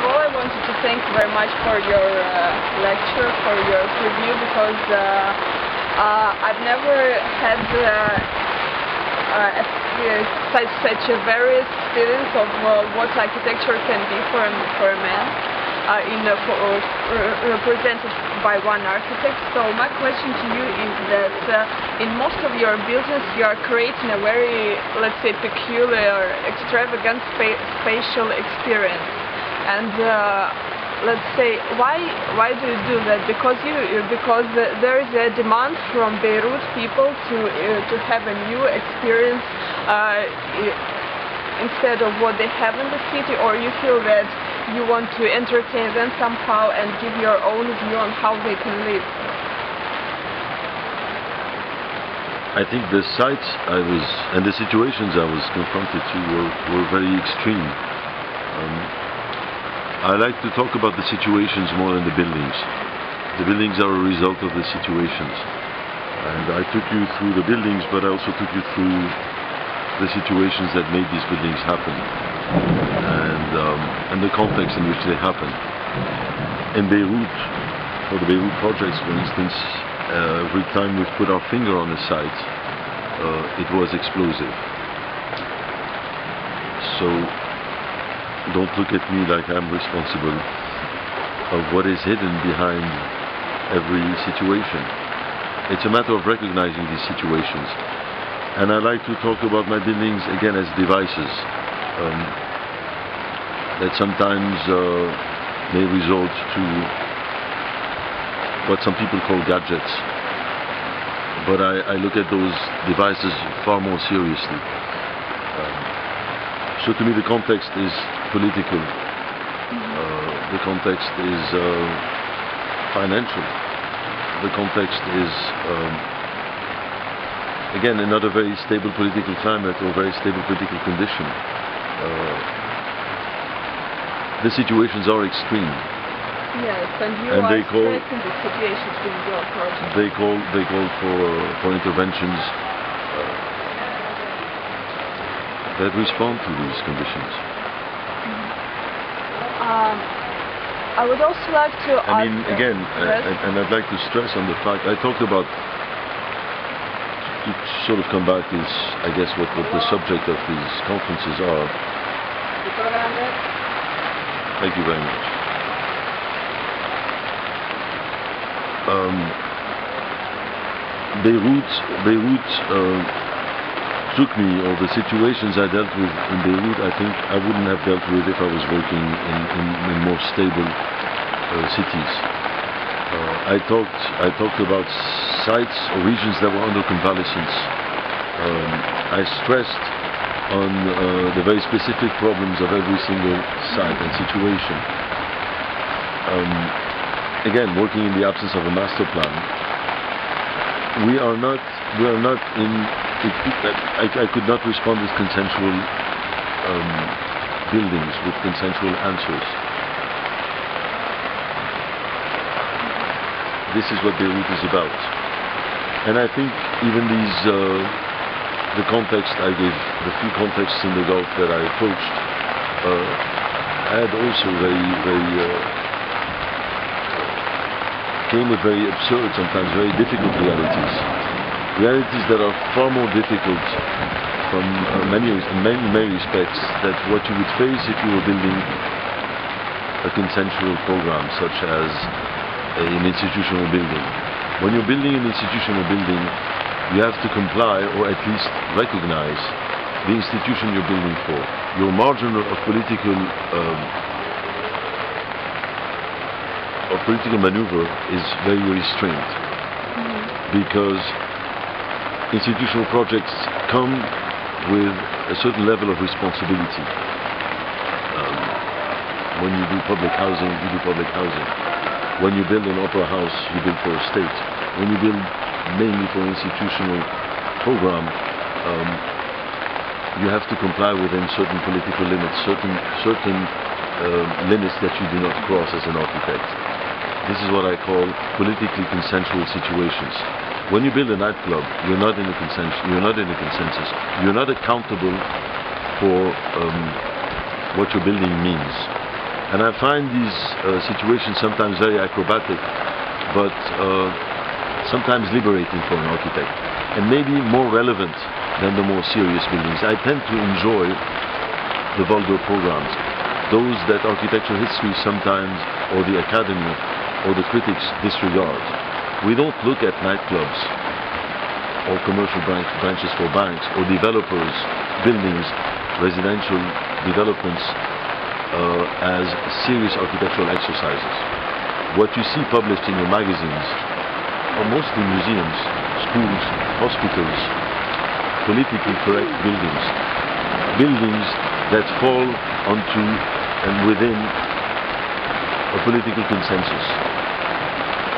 all, I wanted to thank you very much for your lecture, for your preview, because I've never had such a various experience of what architecture can be for a man, represented by one architect. So my question to you is that in most of your business you are creating a very, let's say, peculiar, extravagant spatial experience. And let's say, why do you do that? Because there is a demand from Beirut people to have a new experience instead of what they have in the city, or you feel that you want to entertain them somehow and give your own view on how they can live? I think the sites and the situations I was confronted to were very extreme. I like to talk about the situations more than the buildings. The buildings are a result of the situations. And I took you through the buildings, but I also took you through the situations that made these buildings happen. And the context in which they happen. In Beirut, for the Beirut projects, for instance, every time we put our finger on a site, it was explosive. So don't look at me like I'm responsible of what is hidden behind every situation. It's a matter of recognizing these situations. And I like to talk about my buildings again as devices. That sometimes may resort to what some people call gadgets. But I look at those devices far more seriously. So to me the context is political. The context is financial. The context is, again, another very stable political climate or very stable political condition. The situations are extreme. Yes, and you are stressing the situations in your project. They call for interventions that respond to these conditions. I would also like to ask... I mean, again, and I'd like to stress on the fact, I talked about, to sort of come back is, I guess, what the subject of these conferences are. Thank you very much. Beirut took me, or the situations I dealt with in Beirut, I think I wouldn't have dealt with if I was working in more stable cities. I talked about sites or regions that were under convalescence. I stressed on the very specific problems of every single site and situation. Again, working in the absence of a master plan, we are not in. I could not respond with consensual buildings, with consensual answers. This is what Beirut is about. And I think even these, the context I gave, the few contexts in the Gulf that I approached, had also came with very absurd, sometimes very difficult realities. Realities that are far more difficult from many respects than what you would face if you were building a consensual program, such as an institutional building. When you're building an institutional building, you have to comply, or at least recognize, the institution you're building for. Your margin of political maneuver is very restrained, because institutional projects come with a certain level of responsibility. When you do public housing, you do public housing. When you build an opera house, you build for a state. When you build mainly for an institutional program, you have to comply within certain political limits, certain limits that you do not cross as an architect. This is what I call politically consensual situations. When you build a nightclub, you're not in a consensus. You're not accountable for what your building means. And I find these situations sometimes very acrobatic, but sometimes liberating for an architect, and maybe more relevant than the more serious buildings. I tend to enjoy the vulgar programs, those that architectural history sometimes, or the academy, or the critics disregard. We don't look at nightclubs, or commercial branches for banks, or developers, buildings, residential developments as serious architectural exercises. What you see published in your magazines are mostly museums, schools, hospitals, politically correct buildings. Buildings that fall onto and within a political consensus.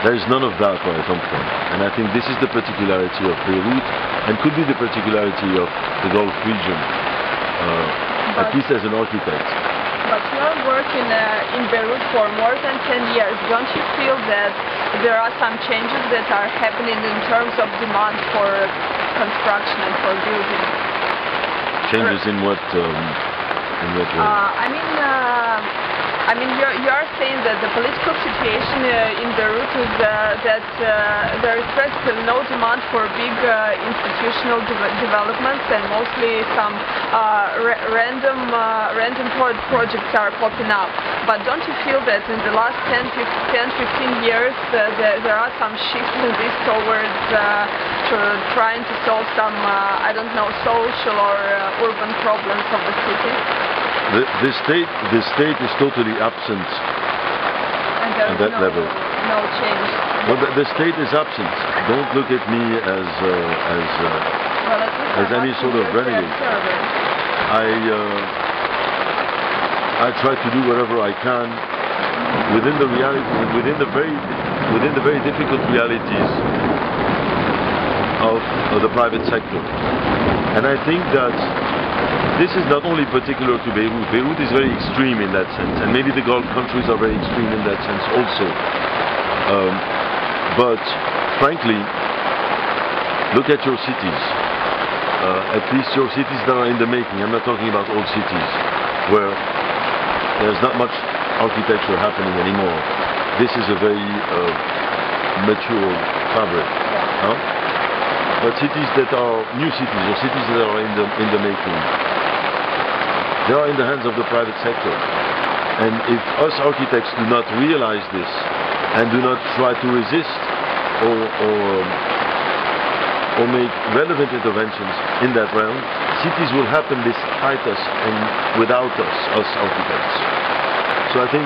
There is none of that where I come from. And I think this is the particularity of Beirut, and could be the particularity of the Gulf region, at least as an architect. But you're working in Beirut for more than 10 years. Don't you feel that there are some changes that are happening in terms of demand for construction and for building? Changes in what way? I mean, you are saying that the political situation in Beirut is that there is practically no demand for big institutional developments, and mostly some random projects are popping up. But don't you feel that in the last 10-15 years there are some shifts in this towards trying to solve some, I don't know, social or urban problems of the city? The state is totally absent at that level. No change. Well, the state is absent. Don't look at me as any sort of renegade. I try to do whatever I can within the reality, within the very difficult realities of the private sector. And I think that this is not only particular to Beirut. Beirut is very extreme in that sense, and maybe the Gulf countries are very extreme in that sense also. But frankly, look at your cities. At least your cities that are in the making. I'm not talking about old cities where there's not much architecture happening anymore. This is a very mature fabric. Huh? But cities that are new cities, or cities that are in the making, they are in the hands of the private sector. And if us architects do not realize this and do not try to resist or make relevant interventions in that realm, cities will happen despite us and without us architects. So I think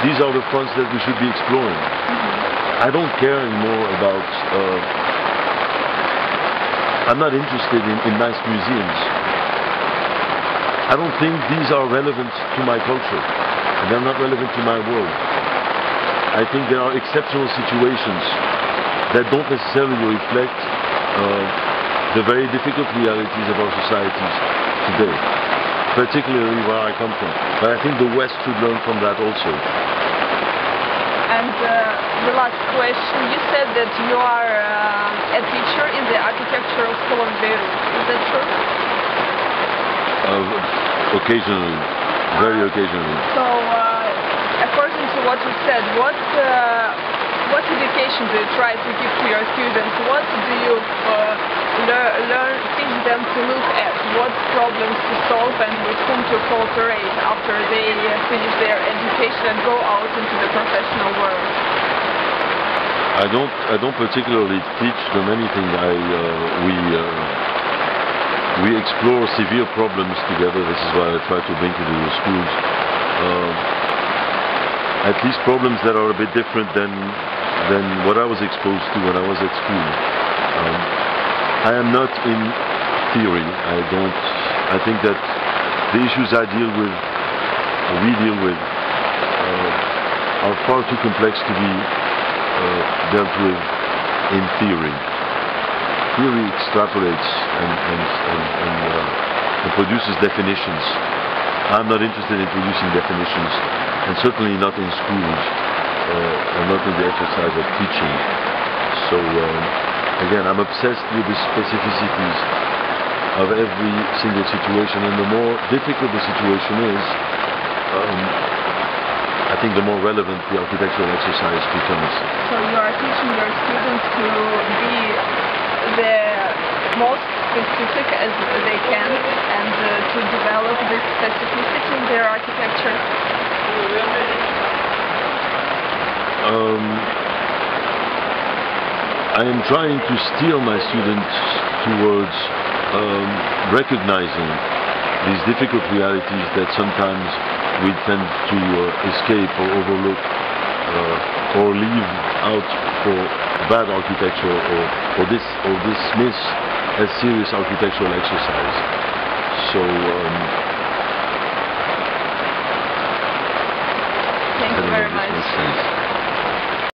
these are the fronts that we should be exploring. I don't care anymore about I'm not interested in nice museums. I don't think these are relevant to my culture. They're not relevant to my world. I think there are exceptional situations that don't necessarily reflect the very difficult realities of our societies today, particularly where I come from. But I think the West should learn from that also. And the last question, you said that you are a teacher in the architectural school of Beirut. Is that true? Occasionally, very occasionally. So, according to what you said, what education do you try to give to your students? What do you teach them to look at? What problems to solve and with whom to cooperate after they finish their education and go out into the professional world? I don't particularly teach them anything. We explore severe problems together. This is what I try to bring to the schools. At least problems that are a bit different than what I was exposed to when I was at school. I am not in theory. I think that the issues I deal with, or we deal with, are far too complex to be dealt with in theory. Theory extrapolates and produces definitions. I'm not interested in producing definitions, and certainly not in schools, and not in the exercise of teaching. So again, I'm obsessed with the specificities of every single situation, and the more difficult the situation is, I think the more relevant the architectural exercise becomes. So you are teaching your students to be the most specific as they can and to develop this specificity in their architecture? I am trying to steer my students towards recognizing these difficult realities that sometimes we tend to escape or overlook or leave out for bad architecture or dismiss as serious architectural exercise. So thank you very much.